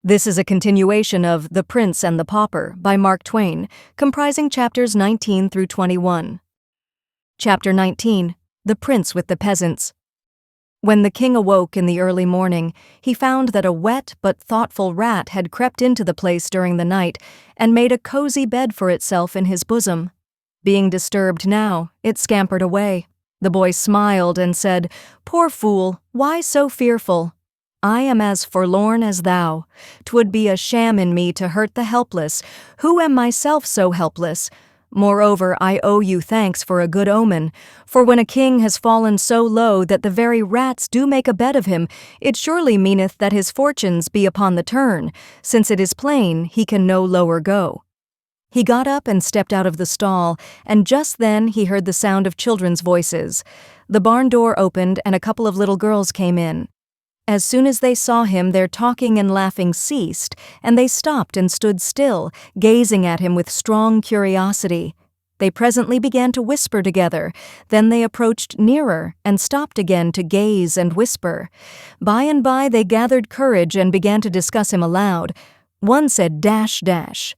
This is a continuation of The Prince and the Pauper by Mark Twain, comprising chapters 19 through 21. Chapter 19, The Prince with the Peasants. When the king awoke in the early morning, he found that a wet but thoughtful rat had crept into the place during the night and made a cozy bed for itself in his bosom. Being disturbed now, it scampered away. The boy smiled and said, "Poor fool, why so fearful? I am as forlorn as thou. 'Twould be a sham in me to hurt the helpless, who am myself so helpless. Moreover, I owe you thanks for a good omen, for when a king has fallen so low that the very rats do make a bed of him, it surely meaneth that his fortunes be upon the turn, since it is plain he can no lower go." He got up and stepped out of the stall, and just then he heard the sound of children's voices. The barn door opened and a couple of little girls came in. As soon as they saw him, their talking and laughing ceased, and they stopped and stood still, gazing at him with strong curiosity. They presently began to whisper together. Then they approached nearer and stopped again to gaze and whisper. By and by they gathered courage and began to discuss him aloud. One said, "Dash, dash.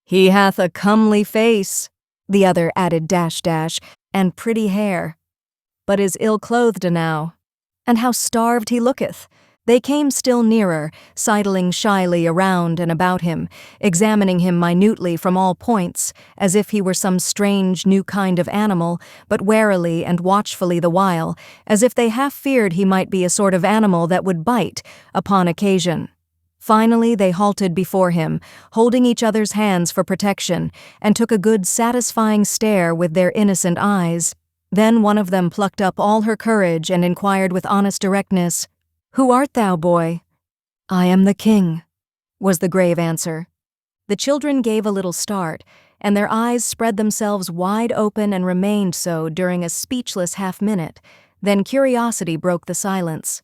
He hath a comely face." The other added, "Dash, dash, and pretty hair. But is ill-clothed enow. And how starved he looketh." They came still nearer, sidling shyly around and about him, examining him minutely from all points, as if he were some strange new kind of animal, but warily and watchfully the while, as if they half feared he might be a sort of animal that would bite, upon occasion. Finally they halted before him, holding each other's hands for protection, and took a good satisfying stare with their innocent eyes. Then one of them plucked up all her courage and inquired with honest directness, "Who art thou, boy?" "I am the king," was the grave answer. The children gave a little start, and their eyes spread themselves wide open and remained so during a speechless half-minute. Then curiosity broke the silence.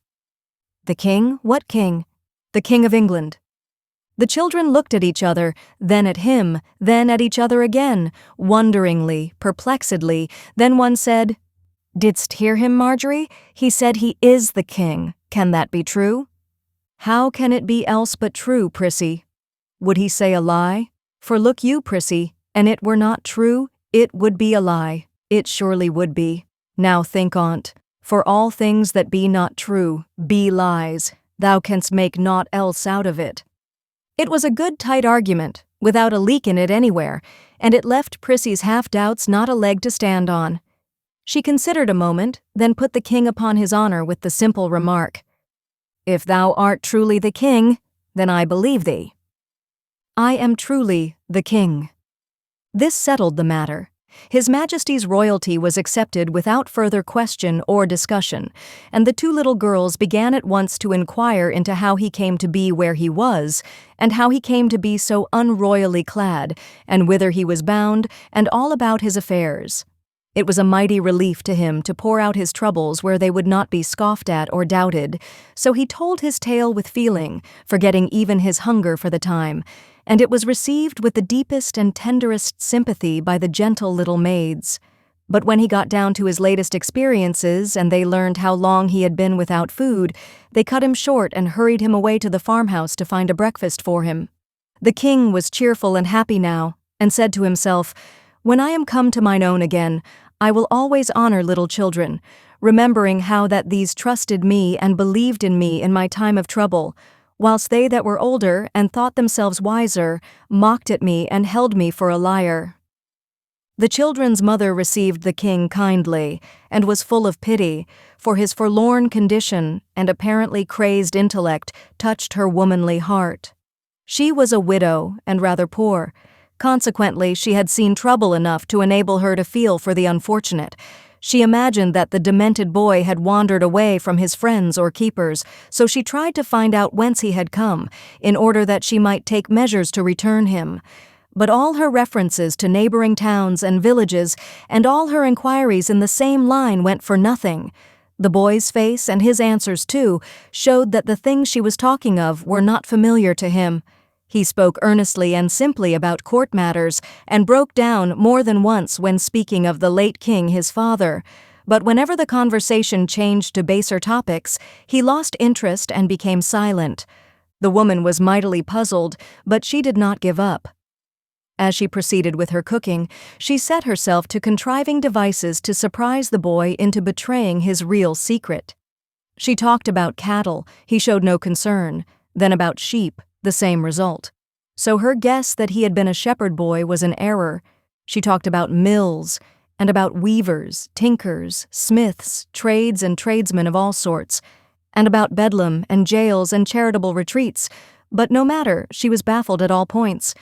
"The king? What king?" "The King of England." The children looked at each other, then at him, then at each other again, wonderingly, perplexedly. Then one said, "Didst hear him, Marjorie? He said he is the king. Can that be true?" "How can it be else but true, Prissy? Would he say a lie? For look you, Prissy, an it were not true, it would be a lie. It surely would be. Now think on't. For all things that be not true be lies. Thou canst make naught else out of it." It was a good tight argument, without a leak in it anywhere, and it left Prissy's half-doubts not a leg to stand on. She considered a moment, then put the king upon his honor with the simple remark, "If thou art truly the king, then I believe thee." "I am truly the king." This settled the matter. His Majesty's royalty was accepted without further question or discussion, and the two little girls began at once to inquire into how he came to be where he was, and how he came to be so unroyally clad, and whither he was bound, and all about his affairs. It was a mighty relief to him to pour out his troubles where they would not be scoffed at or doubted, so he told his tale with feeling, forgetting even his hunger for the time, and it was received with the deepest and tenderest sympathy by the gentle little maids. But when he got down to his latest experiences and they learned how long he had been without food, they cut him short and hurried him away to the farmhouse to find a breakfast for him. The king was cheerful and happy now, and said to himself, "When I am come to mine own again, I will always honor little children, remembering how that these trusted me and believed in me in my time of trouble, whilst they that were older and thought themselves wiser mocked at me and held me for a liar." The children's mother received the king kindly, and was full of pity, for his forlorn condition and apparently crazed intellect touched her womanly heart. She was a widow and rather poor. Consequently, she had seen trouble enough to enable her to feel for the unfortunate. She imagined that the demented boy had wandered away from his friends or keepers, so she tried to find out whence he had come, in order that she might take measures to return him. But all her references to neighboring towns and villages, and all her inquiries in the same line went for nothing. The boy's face, and his answers too, showed that the things she was talking of were not familiar to him. He spoke earnestly and simply about court matters, and broke down more than once when speaking of the late king his father. But whenever the conversation changed to baser topics, he lost interest and became silent. The woman was mightily puzzled, but she did not give up. As she proceeded with her cooking, she set herself to contriving devices to surprise the boy into betraying his real secret. She talked about cattle, he showed no concern, then about sheep, the same result. So her guess that he had been a shepherd boy was an error. She talked about mills, and about weavers, tinkers, smiths, trades and tradesmen of all sorts, and about bedlam and jails and charitable retreats, but no matter, she was baffled at all points.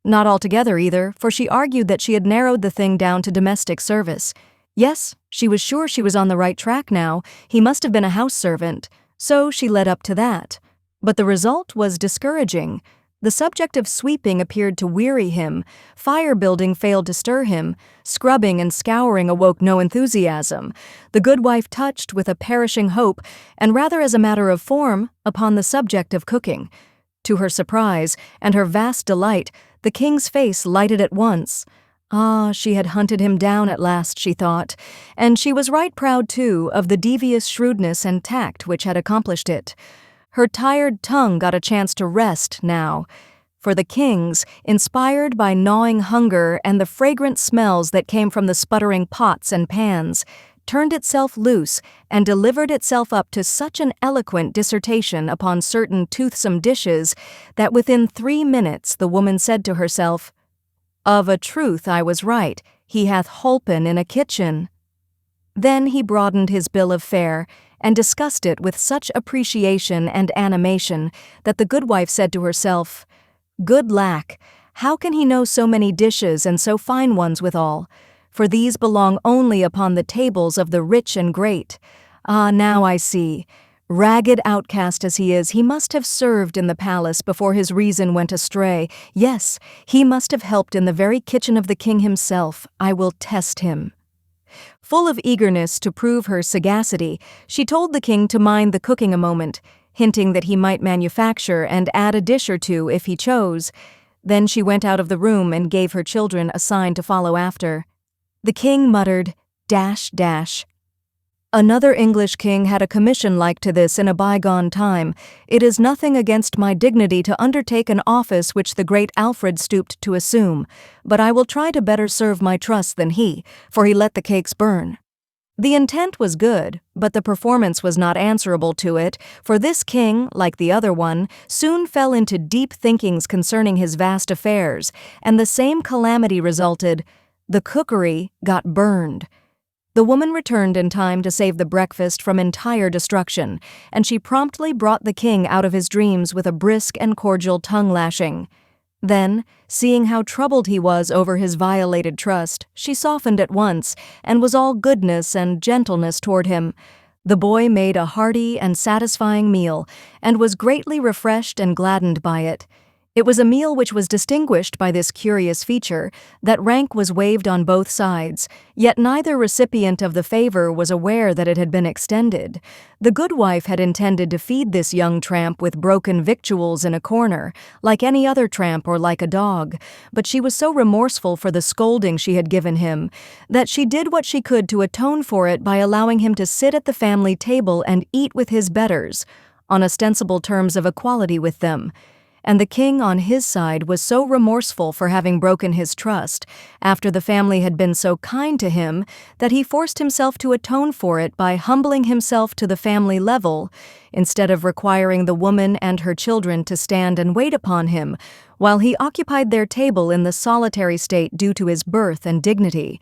Not altogether either, for she argued that she had narrowed the thing down to domestic service. Yes, she was sure she was on the right track now, he must have been a house servant, so she led up to that. But the result was discouraging. The subject of sweeping appeared to weary him, fire-building failed to stir him, scrubbing and scouring awoke no enthusiasm. The good wife touched with a perishing hope, and rather as a matter of form, upon the subject of cooking. To her surprise, and her vast delight, the king's face lighted at once. Ah, she had hunted him down at last, she thought, and she was right proud, too, of the devious shrewdness and tact which had accomplished it. Her tired tongue got a chance to rest now, for the king's, inspired by gnawing hunger and the fragrant smells that came from the sputtering pots and pans, turned itself loose and delivered itself up to such an eloquent dissertation upon certain toothsome dishes that within 3 minutes the woman said to herself, "Of a truth I was right, he hath holpen in a kitchen." Then he broadened his bill of fare and discussed it with such appreciation and animation that the good wife said to herself, "Good lack, how can he know so many dishes and so fine ones withal? For these belong only upon the tables of the rich and great. Ah, now I see. Ragged outcast as he is, he must have served in the palace before his reason went astray. Yes, he must have helped in the very kitchen of the king himself. I will test him." Full of eagerness to prove her sagacity, she told the king to mind the cooking a moment, hinting that he might manufacture and add a dish or two if he chose. Then she went out of the room and gave her children a sign to follow after. The king muttered, "Dash, dash." Another English king had a commission like to this in a bygone time. It is nothing against my dignity to undertake an office which the great Alfred stooped to assume, but I will try to better serve my trust than he, for he let the cakes burn. The intent was good, but the performance was not answerable to it, for this king, like the other one, soon fell into deep thinkings concerning his vast affairs, and the same calamity resulted. The cookery got burned. The woman returned in time to save the breakfast from entire destruction, and she promptly brought the king out of his dreams with a brisk and cordial tongue-lashing. Then, seeing how troubled he was over his violated trust, she softened at once, and was all goodness and gentleness toward him. The boy made a hearty and satisfying meal, and was greatly refreshed and gladdened by it. It was a meal which was distinguished by this curious feature, that rank was waived on both sides, yet neither recipient of the favor was aware that it had been extended. The good wife had intended to feed this young tramp with broken victuals in a corner, like any other tramp or like a dog, but she was so remorseful for the scolding she had given him, that she did what she could to atone for it by allowing him to sit at the family table and eat with his betters, on ostensible terms of equality with them. And the king on his side was so remorseful for having broken his trust, after the family had been so kind to him, that he forced himself to atone for it by humbling himself to the family level, instead of requiring the woman and her children to stand and wait upon him, while he occupied their table in the solitary state due to his birth and dignity.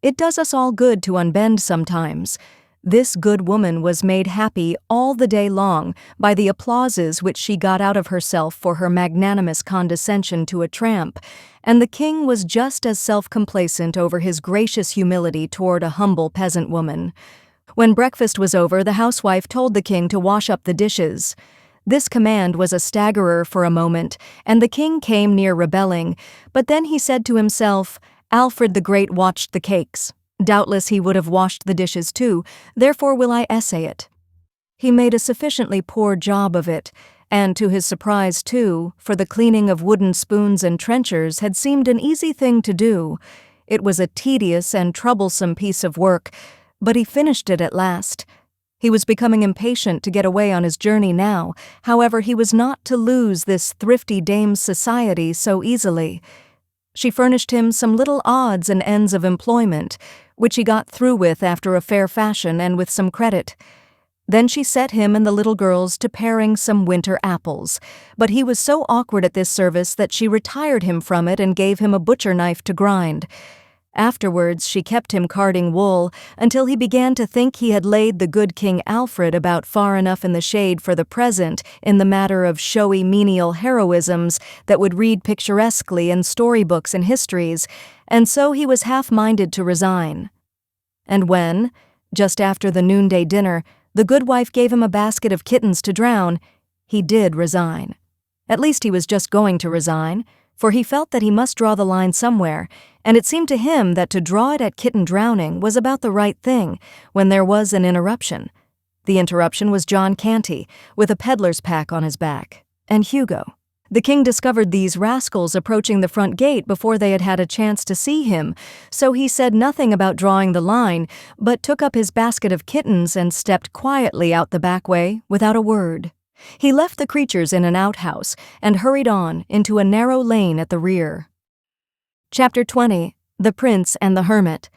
It does us all good to unbend sometimes. This good woman was made happy all the day long by the applauses which she got out of herself for her magnanimous condescension to a tramp, and the king was just as self-complacent over his gracious humility toward a humble peasant woman. When breakfast was over, the housewife told the king to wash up the dishes. This command was a staggerer for a moment, and the king came near rebelling, but then he said to himself, "Alfred the Great watched the cakes. Doubtless he would have washed the dishes too, therefore will I essay it." He made a sufficiently poor job of it, and to his surprise too, for the cleaning of wooden spoons and trenchers had seemed an easy thing to do. It was a tedious and troublesome piece of work, but he finished it at last. He was becoming impatient to get away on his journey now. However, he was not to lose this thrifty dame's society so easily. She furnished him some little odds and ends of employment, which he got through with after a fair fashion and with some credit. Then she set him and the little girls to paring some winter apples, but he was so awkward at this service that she retired him from it and gave him a butcher knife to grind. Afterwards she kept him carding wool until he began to think he had laid the good King Alfred about far enough in the shade for the present in the matter of showy menial heroisms that would read picturesquely in storybooks and histories, and so he was half-minded to resign. And when, just after the noonday dinner, the good wife gave him a basket of kittens to drown, he did resign. At least he was just going to resign, for he felt that he must draw the line somewhere, and it seemed to him that to draw it at kitten drowning was about the right thing, when there was an interruption. The interruption was John Canty, with a peddler's pack on his back, and Hugo. The king discovered these rascals approaching the front gate before they had had a chance to see him, so he said nothing about drawing the line, but took up his basket of kittens and stepped quietly out the back way without a word. He left the creatures in an outhouse and hurried on into a narrow lane at the rear. Chapter 20. The Prince and the Hermit.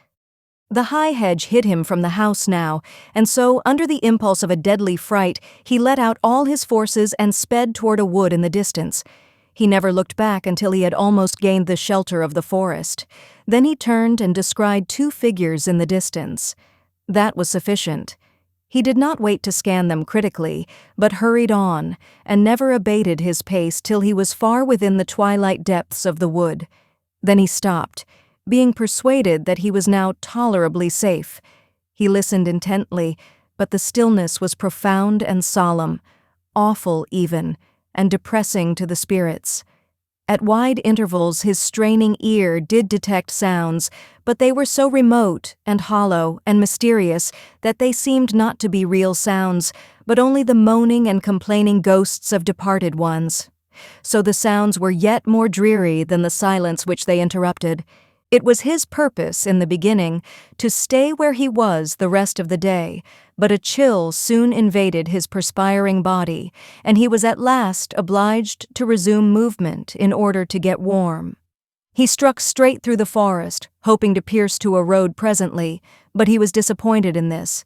The high hedge hid him from the house now, and so, under the impulse of a deadly fright, he let out all his forces and sped toward a wood in the distance. He never looked back until he had almost gained the shelter of the forest. Then he turned and descried 2 figures in the distance. That was sufficient. He did not wait to scan them critically, but hurried on, and never abated his pace till he was far within the twilight depths of the wood. Then he stopped, being persuaded that he was now tolerably safe. He listened intently, but the stillness was profound and solemn, awful even, and depressing to the spirits. At wide intervals his straining ear did detect sounds, but they were so remote and hollow and mysterious that they seemed not to be real sounds, but only the moaning and complaining ghosts of departed ones. So the sounds were yet more dreary than the silence which they interrupted. It was his purpose, in the beginning, to stay where he was the rest of the day, but a chill soon invaded his perspiring body, and he was at last obliged to resume movement in order to get warm. He struck straight through the forest, hoping to pierce to a road presently, but he was disappointed in this.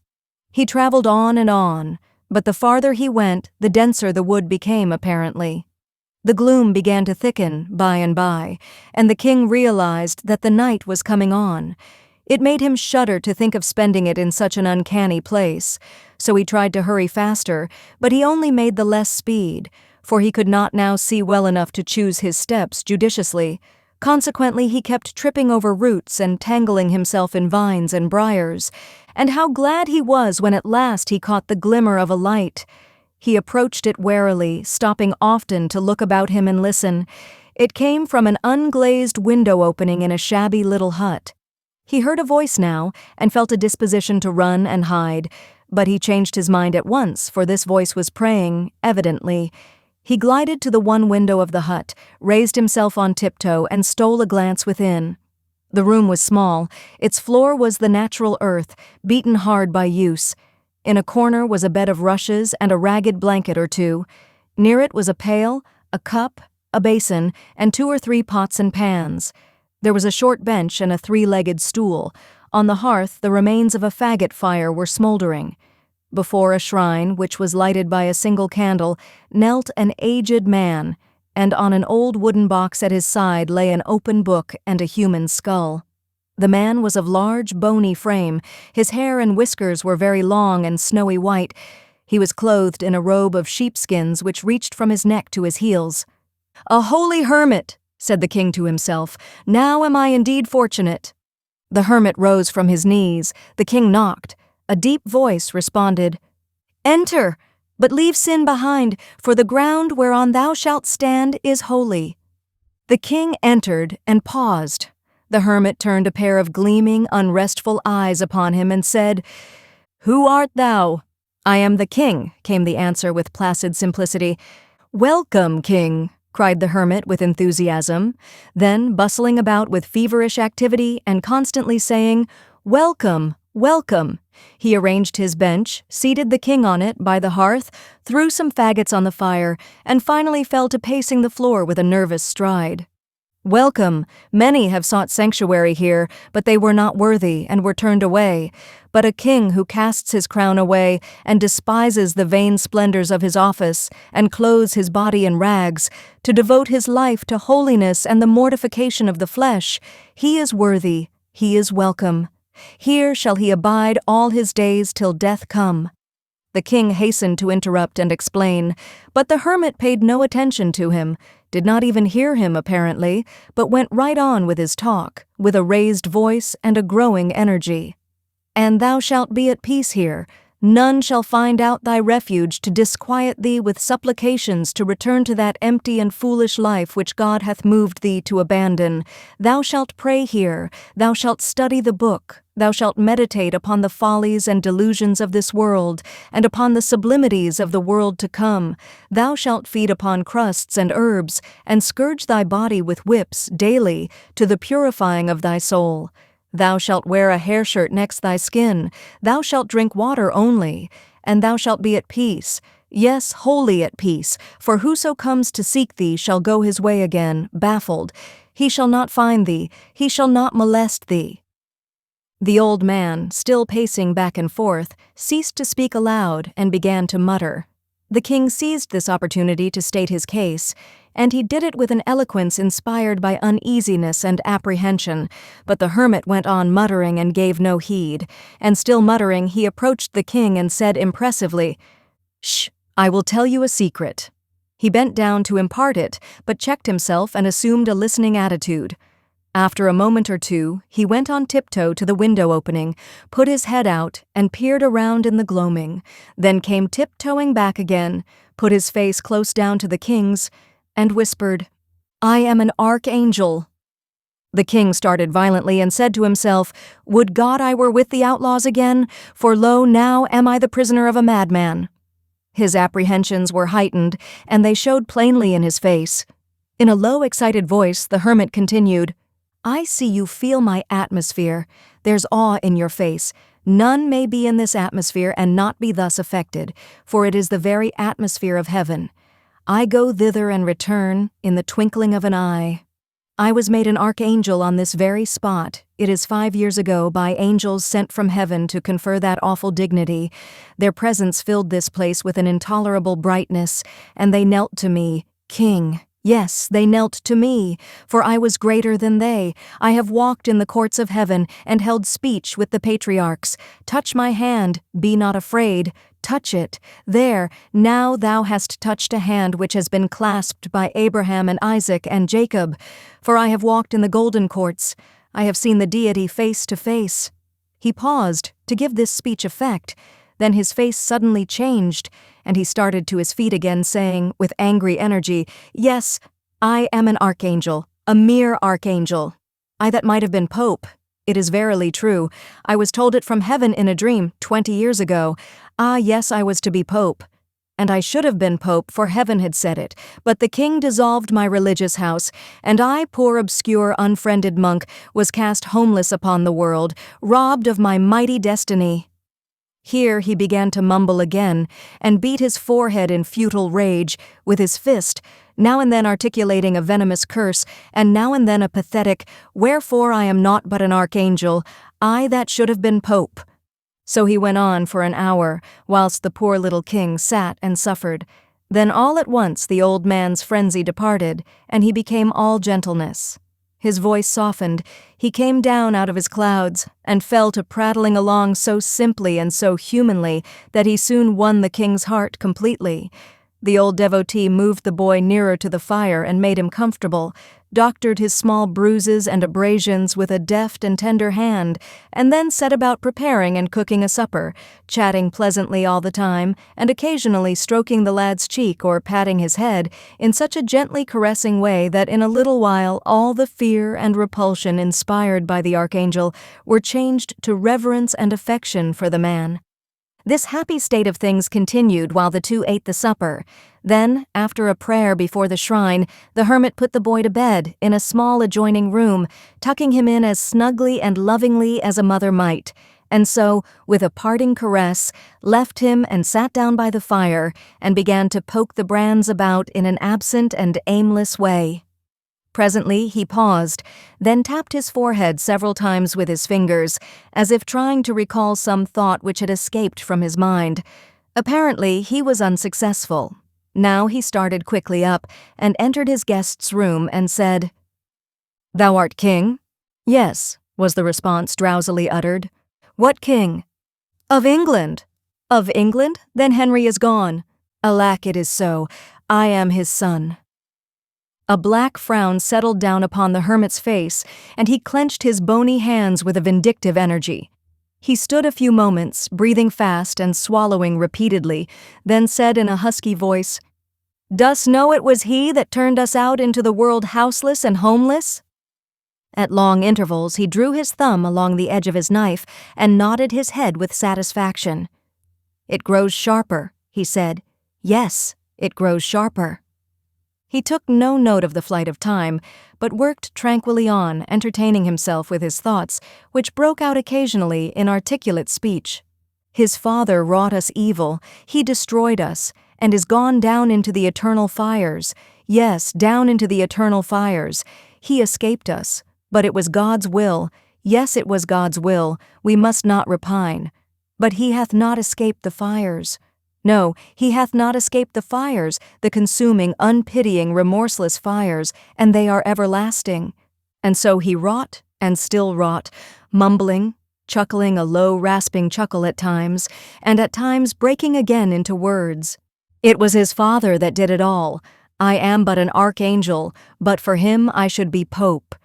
He traveled on, but the farther he went, the denser the wood became apparently. The gloom began to thicken by and by, and the king realized that the night was coming on. It made him shudder to think of spending it in such an uncanny place, so he tried to hurry faster, but he only made the less speed, for he could not now see well enough to choose his steps judiciously. Consequently, he kept tripping over roots and tangling himself in vines and briars, and how glad he was when at last he caught the glimmer of a light. He approached it warily, stopping often to look about him and listen. It came from an unglazed window opening in a shabby little hut. He heard a voice now, and felt a disposition to run and hide, but he changed his mind at once, for this voice was praying, evidently. He glided to the one window of the hut, raised himself on tiptoe, and stole a glance within. The room was small. Its floor was the natural earth, beaten hard by use. In a corner was a bed of rushes and a ragged blanket or 2. Near it was a pail, a cup, a basin, and 2 or 3 pots and pans. There was a short bench and a 3-legged stool. On the hearth, the remains of a faggot fire were smoldering. Before a shrine, which was lighted by a single candle, knelt an aged man, and on an old wooden box at his side lay an open book and a human skull. The man was of large, bony frame. His hair and whiskers were very long and snowy white. He was clothed in a robe of sheepskins which reached from his neck to his heels. "A holy hermit," said the king to himself. "Now am I indeed fortunate." The hermit rose from his knees. The king knocked. A deep voice responded, "Enter, but leave sin behind, for the ground whereon thou shalt stand is holy." The king entered and paused. The hermit turned a pair of gleaming, unrestful eyes upon him and said, "Who art thou?" "I am the king," came the answer with placid simplicity. "Welcome, king," cried the hermit with enthusiasm. Then, bustling about with feverish activity and constantly saying, "Welcome, Welcome. He arranged his bench, seated the king on it by the hearth, threw some faggots on the fire, and finally fell to pacing the floor with a nervous stride. Welcome. Many have sought sanctuary here, but they were not worthy and were turned away. But a king who casts his crown away and despises the vain splendors of his office and clothes his body in rags, to devote his life to holiness and the mortification of the flesh, he is worthy, he is welcome. Here shall he abide all his days till death come. The king hastened to interrupt and explain, but the hermit paid no attention to him, did not even hear him apparently, but went right on with his talk, with a raised voice and a growing energy. And thou shalt be at peace here. None shall find out thy refuge to disquiet thee with supplications to return to that empty and foolish life which God hath moved thee to abandon. Thou shalt pray here, thou shalt study the book, thou shalt meditate upon the follies and delusions of this world, and upon the sublimities of the world to come. Thou shalt feed upon crusts and herbs, and scourge thy body with whips daily, to the purifying of thy soul. Thou shalt wear a hair shirt next thy skin, thou shalt drink water only, and thou shalt be at peace, yes, wholly at peace, for whoso comes to seek thee shall go his way again, baffled. He shall not find thee, he shall not molest thee. The old man, still pacing back and forth, ceased to speak aloud and began to mutter. The king seized this opportunity to state his case, and he did it with an eloquence inspired by uneasiness and apprehension, but the hermit went on muttering and gave no heed, and still muttering he approached the king and said impressively, "Shh, I will tell you a secret." He bent down to impart it, but checked himself and assumed a listening attitude. After a moment or two, he went on tiptoe to the window opening, put his head out, and peered around in the gloaming, then came tiptoeing back again, put his face close down to the king's, and whispered, "I am an archangel." The king started violently and said to himself, "Would God I were with the outlaws again, for lo, now am I the prisoner of a madman." His apprehensions were heightened, and they showed plainly in his face. In a low, excited voice, the hermit continued, "I see you feel my atmosphere. There's awe in your face. None may be in this atmosphere and not be thus affected, for it is the very atmosphere of heaven. I go thither and return in the twinkling of an eye. I was made an archangel on this very spot. It is 5 years ago by angels sent from heaven to confer that awful dignity. Their presence filled this place with an intolerable brightness, and they knelt to me, King. Yes, they knelt to me, for I was greater than they. I have walked in the courts of heaven and held speech with the patriarchs. Touch my hand, be not afraid. Touch it. There, now thou hast touched a hand which has been clasped by Abraham and Isaac and Jacob. For I have walked in the golden courts. I have seen the deity face to face." He paused to give this speech effect. Then his face suddenly changed, and he started to his feet again, saying, with angry energy, "Yes, I am an archangel, a mere archangel. I that might have been pope. It is verily true. I was told it from heaven in a dream 20 years ago. Ah, yes, I was to be pope. And I should have been pope, for heaven had said it. But the king dissolved my religious house, and I, poor obscure unfriended monk, was cast homeless upon the world, robbed of my mighty destiny." Here he began to mumble again, and beat his forehead in futile rage, with his fist, now and then articulating a venomous curse, and now and then a pathetic, "Wherefore I am naught but an archangel, I that should have been pope." So he went on for an hour, whilst the poor little king sat and suffered. Then all at once the old man's frenzy departed, and he became all gentleness. His voice softened, he came down out of his clouds, and fell to prattling along so simply and so humanly that he soon won the king's heart completely. The old devotee moved the boy nearer to the fire and made him comfortable, doctored his small bruises and abrasions with a deft and tender hand, and then set about preparing and cooking a supper, chatting pleasantly all the time, and occasionally stroking the lad's cheek or patting his head in such a gently caressing way that in a little while all the fear and repulsion inspired by the archangel were changed to reverence and affection for the man. This happy state of things continued while the two ate the supper. Then, after a prayer before the shrine, the hermit put the boy to bed in a small adjoining room, tucking him in as snugly and lovingly as a mother might, and so, with a parting caress, left him and sat down by the fire and began to poke the brands about in an absent and aimless way. Presently he paused, then tapped his forehead several times with his fingers, as if trying to recall some thought which had escaped from his mind. Apparently he was unsuccessful. Now he started quickly up and entered his guest's room and said, "Thou art king?" "Yes," was the response drowsily uttered. "What king?" "Of England." "Of England? Then Henry is gone." "Alack, it is so. I am his son." A black frown settled down upon the hermit's face, and he clenched his bony hands with a vindictive energy. He stood a few moments, breathing fast and swallowing repeatedly, then said in a husky voice, "Dost know it was he that turned us out into the world houseless and homeless?" At long intervals he drew his thumb along the edge of his knife and nodded his head with satisfaction. "It grows sharper," he said. "Yes, it grows sharper." He took no note of the flight of time, but worked tranquilly on, entertaining himself with his thoughts, which broke out occasionally in articulate speech. "His father wrought us evil, he destroyed us, and is gone down into the eternal fires. Yes, down into the eternal fires. He escaped us, but it was God's will. Yes, it was God's will, we must not repine. But he hath not escaped the fires. No, he hath not escaped the fires, the consuming, unpitying, remorseless fires, and they are everlasting." And so he wrought, and still wrought, mumbling, chuckling a low, rasping chuckle at times, and at times breaking again into words. "It was his father that did it all. I am but an archangel, but for him I should be pope."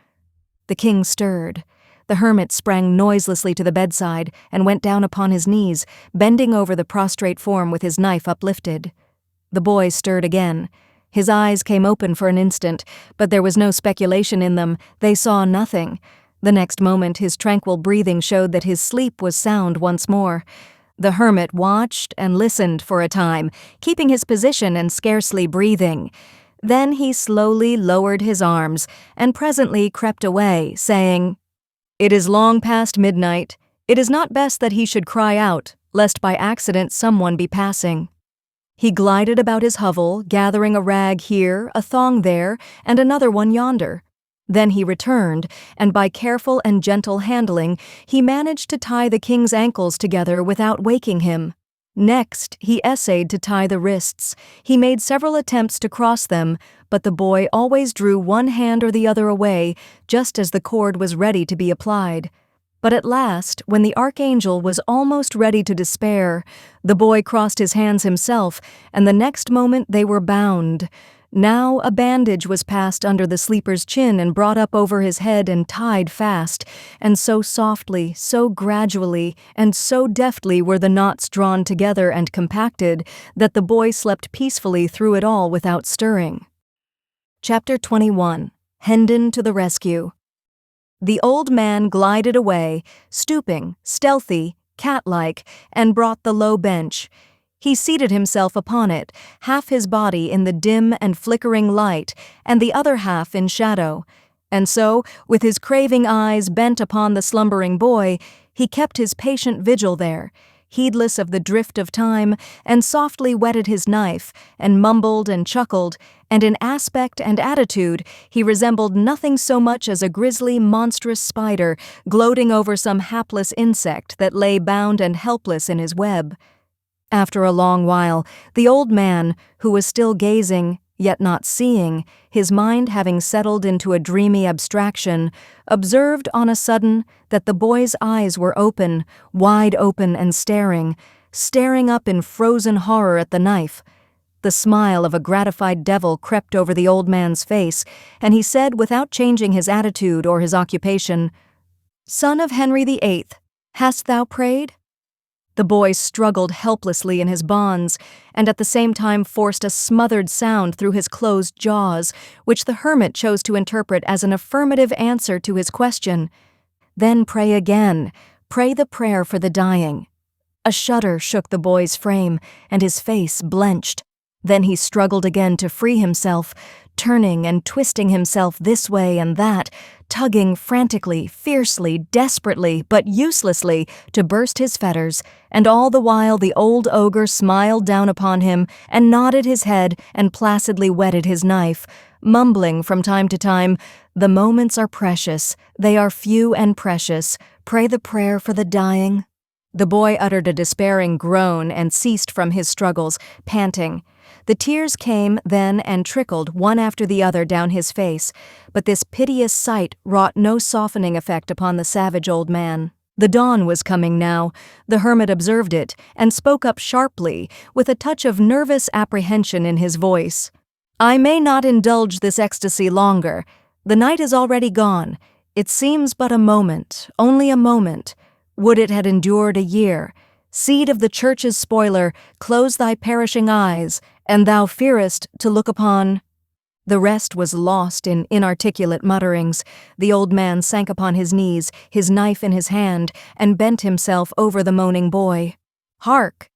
The king stirred. The hermit sprang noiselessly to the bedside and went down upon his knees, bending over the prostrate form with his knife uplifted. The boy stirred again. His eyes came open for an instant, but there was no speculation in them. They saw nothing. The next moment his tranquil breathing showed that his sleep was sound once more. The hermit watched and listened for a time, keeping his position and scarcely breathing. Then he slowly lowered his arms and presently crept away, saying, "It is long past midnight. It is not best that he should cry out, lest by accident someone be passing." He glided about his hovel, gathering a rag here, a thong there, and another one yonder. Then he returned, and by careful and gentle handling, he managed to tie the king's ankles together without waking him. Next, he essayed to tie the wrists. He made several attempts to cross them, but the boy always drew one hand or the other away, just as the cord was ready to be applied. But at last, when the archangel was almost ready to despair, the boy crossed his hands himself, and the next moment they were bound. Now a bandage was passed under the sleeper's chin and brought up over his head and tied fast, and so softly, so gradually, and so deftly were the knots drawn together and compacted that the boy slept peacefully through it all without stirring. Chapter 21. Hendon to the Rescue. The old man glided away, stooping, stealthy, cat-like, and brought the low bench. He seated himself upon it, half his body in the dim and flickering light, and the other half in shadow. And so, with his craving eyes bent upon the slumbering boy, he kept his patient vigil there, heedless of the drift of time, and softly whetted his knife, and mumbled and chuckled, and in aspect and attitude he resembled nothing so much as a grisly, monstrous spider gloating over some hapless insect that lay bound and helpless in his web. After a long while, the old man, who was still gazing, yet not seeing, his mind having settled into a dreamy abstraction, observed on a sudden that the boy's eyes were open, wide open and staring up in frozen horror at the knife. The smile of a gratified devil crept over the old man's face, and he said without changing his attitude or his occupation, "Son of Henry VIII, hast thou prayed?" The boy struggled helplessly in his bonds, and at the same time forced a smothered sound through his closed jaws, which the hermit chose to interpret as an affirmative answer to his question. "Then pray again. Pray the prayer for the dying." A shudder shook the boy's frame, and his face blenched. Then he struggled again to free himself, turning and twisting himself this way and that, tugging frantically, fiercely, desperately, but uselessly, to burst his fetters, and all the while the old ogre smiled down upon him and nodded his head and placidly whetted his knife, mumbling from time to time, "The moments are precious, they are few and precious, pray the prayer for the dying." The boy uttered a despairing groan and ceased from his struggles, panting. The tears came then and trickled one after the other down his face, but this piteous sight wrought no softening effect upon the savage old man. The dawn was coming now. The hermit observed it, and spoke up sharply, with a touch of nervous apprehension in his voice. "I may not indulge this ecstasy longer. The night is already gone. It seems but a moment, only a moment. Would it had endured a year. Seed of the church's spoiler, close thy perishing eyes, and thou fearest to look upon—" The rest was lost in inarticulate mutterings. The old man sank upon his knees, his knife in his hand, and bent himself over the moaning boy. Hark!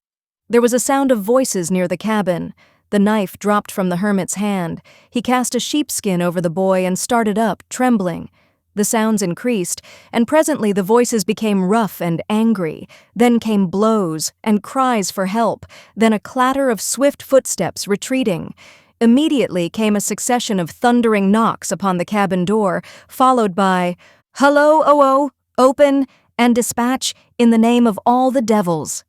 There was a sound of voices near the cabin. The knife dropped from the hermit's hand. He cast a sheepskin over the boy and started up, trembling. The sounds increased, and presently the voices became rough and angry. Then came blows and cries for help, then a clatter of swift footsteps retreating. Immediately came a succession of thundering knocks upon the cabin door, followed by, "Hullo, oh, open, and dispatch, in the name of all the devils."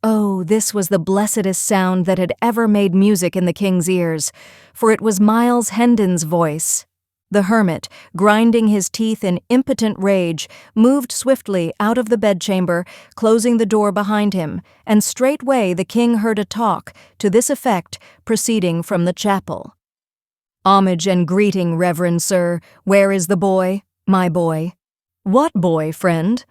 Oh, this was the blessedest sound that had ever made music in the king's ears, for it was Miles Hendon's voice. The hermit, grinding his teeth in impotent rage, moved swiftly out of the bedchamber, closing the door behind him, and straightway the king heard a talk, to this effect, proceeding from the chapel. "Homage and greeting, reverend sir. Where is the boy? My boy." "What boy, friend?"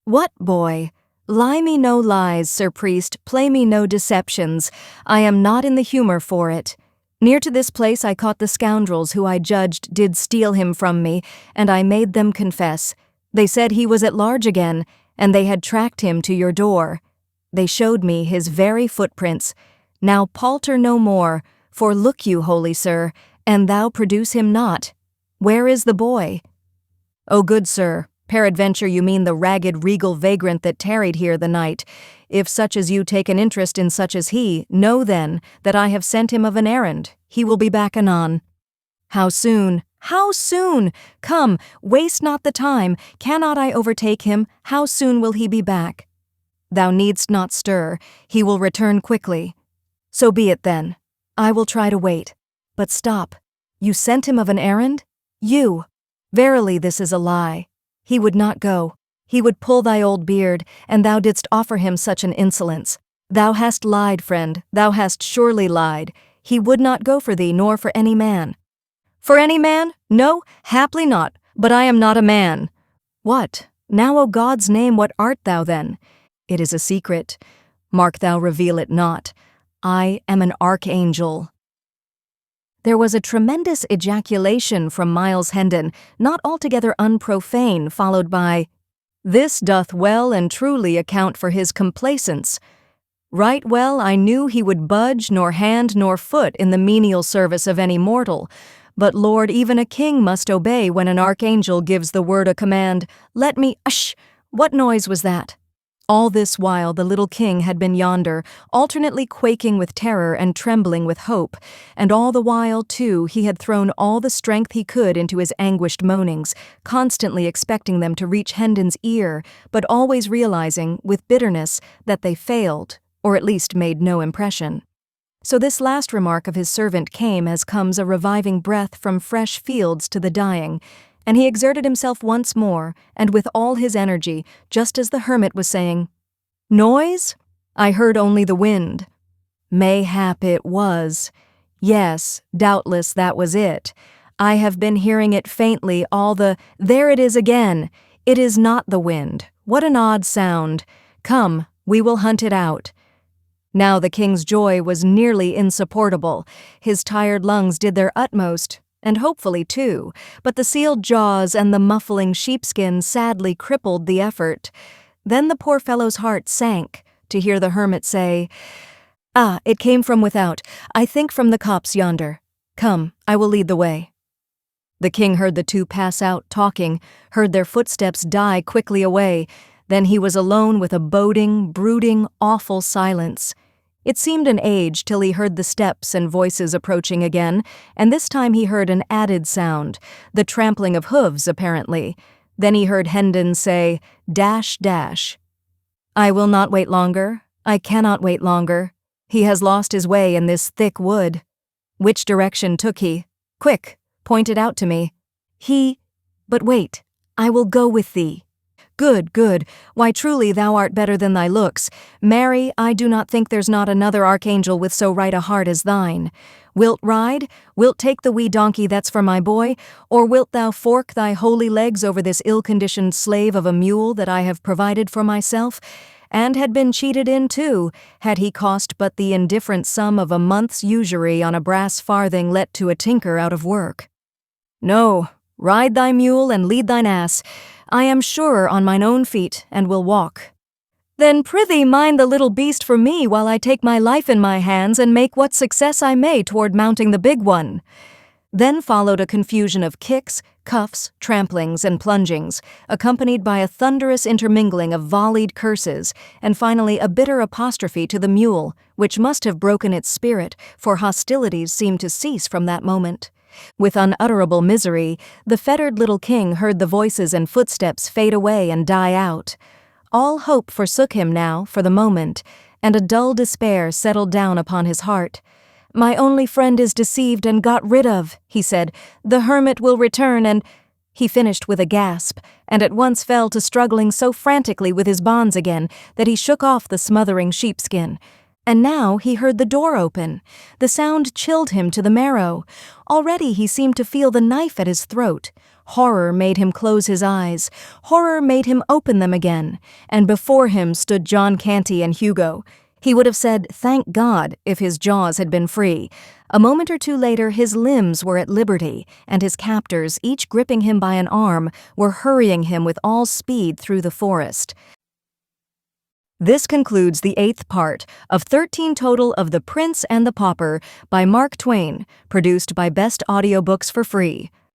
"What boy? Lie me no lies, sir priest, play me no deceptions. I am not in the humor for it. Near to this place I caught the scoundrels who I judged did steal him from me, and I made them confess. They said he was at large again, and they had tracked him to your door. They showed me his very footprints. Now palter no more, for look you, holy sir, and thou produce him not. Where is the boy?" "O good sir, peradventure you mean the ragged regal vagrant that tarried here the night. If such as you take an interest in such as he, know then that I have sent him of an errand. He will be back anon." "How soon? How soon? Come, waste not the time. Cannot I overtake him? How soon will he be back?" "Thou needst not stir. He will return quickly." "So be it then. I will try to wait. But stop. You sent him of an errand? You? Verily this is a lie. He would not go. He would pull thy old beard, and thou didst offer him such an insolence. Thou hast lied, friend, thou hast surely lied. He would not go for thee, nor for any man." "For any man? No, haply not, but I am not a man." "What? Now, O God's name, what art thou then?" "It is a secret. Mark thou reveal it not. I am an archangel." There was a tremendous ejaculation from Miles Hendon, not altogether unprofane, followed by, "This doth well and truly account for his complaisance. Right well I knew he would budge nor hand nor foot in the menial service of any mortal. But Lord, even a king must obey when an archangel gives the word a command. Let me— Ush! What noise was that?" All this while the little king had been yonder, alternately quaking with terror and trembling with hope, and all the while, too, he had thrown all the strength he could into his anguished moanings, constantly expecting them to reach Hendon's ear, but always realizing, with bitterness, that they failed, or at least made no impression. So this last remark of his servant came as comes a reviving breath from fresh fields to the dying, and he exerted himself once more, and with all his energy, just as the hermit was saying, "Noise? I heard only the wind." "Mayhap it was. Yes, doubtless that was it. I have been hearing it faintly all the— There it is again! It is not the wind. What an odd sound. Come, we will hunt it out." Now the king's joy was nearly insupportable. His tired lungs did their utmost, and hopefully too, but the sealed jaws and the muffling sheepskin sadly crippled the effort. Then the poor fellow's heart sank to hear the hermit say, "Ah, it came from without, I think from the copse yonder. Come, I will lead the way." The king heard the two pass out, talking, heard their footsteps die quickly away. Then he was alone with a boding, brooding, awful silence. It seemed an age till he heard the steps and voices approaching again, and this time he heard an added sound, the trampling of hooves, apparently. Then he heard Hendon say, "Dash, dash." "I will not wait longer. I cannot wait longer. He has lost his way in this thick wood." "Which direction took he? Quick, point it out to me." But wait, I will go with thee." "Good, good. Why truly thou art better than thy looks. Marry, I do not think there's not another archangel with so right a heart as thine. Wilt ride? Wilt take the wee donkey that's for my boy? Or wilt thou fork thy holy legs over this ill-conditioned slave of a mule that I have provided for myself? And had been cheated in too, had he cost but the indifferent sum of a month's usury on a brass farthing let to a tinker out of work. No, ride thy mule and lead thine ass. I am surer on mine own feet, and will walk." "Then prithee mind the little beast for me while I take my life in my hands and make what success I may toward mounting the big one." Then followed a confusion of kicks, cuffs, tramplings, and plungings, accompanied by a thunderous intermingling of volleyed curses, and finally a bitter apostrophe to the mule, which must have broken its spirit, for hostilities seemed to cease from that moment. With unutterable misery, the fettered little king heard the voices and footsteps fade away and die out. All hope forsook him now, for the moment, and a dull despair settled down upon his heart. "My only friend is deceived and got rid of," he said. "The hermit will return and—" He finished with a gasp, and at once fell to struggling so frantically with his bonds again that he shook off the smothering sheepskin. And now he heard the door open. The sound chilled him to the marrow. Already he seemed to feel the knife at his throat. Horror made him close his eyes. Horror made him open them again. And before him stood John Canty and Hugo. He would have said, "Thank God," if his jaws had been free. A moment or two later his limbs were at liberty, and his captors, each gripping him by an arm, were hurrying him with all speed through the forest. This concludes the 8th part of 13 total of The Prince and the Pauper by Mark Twain, produced by Best Audiobooks for Free.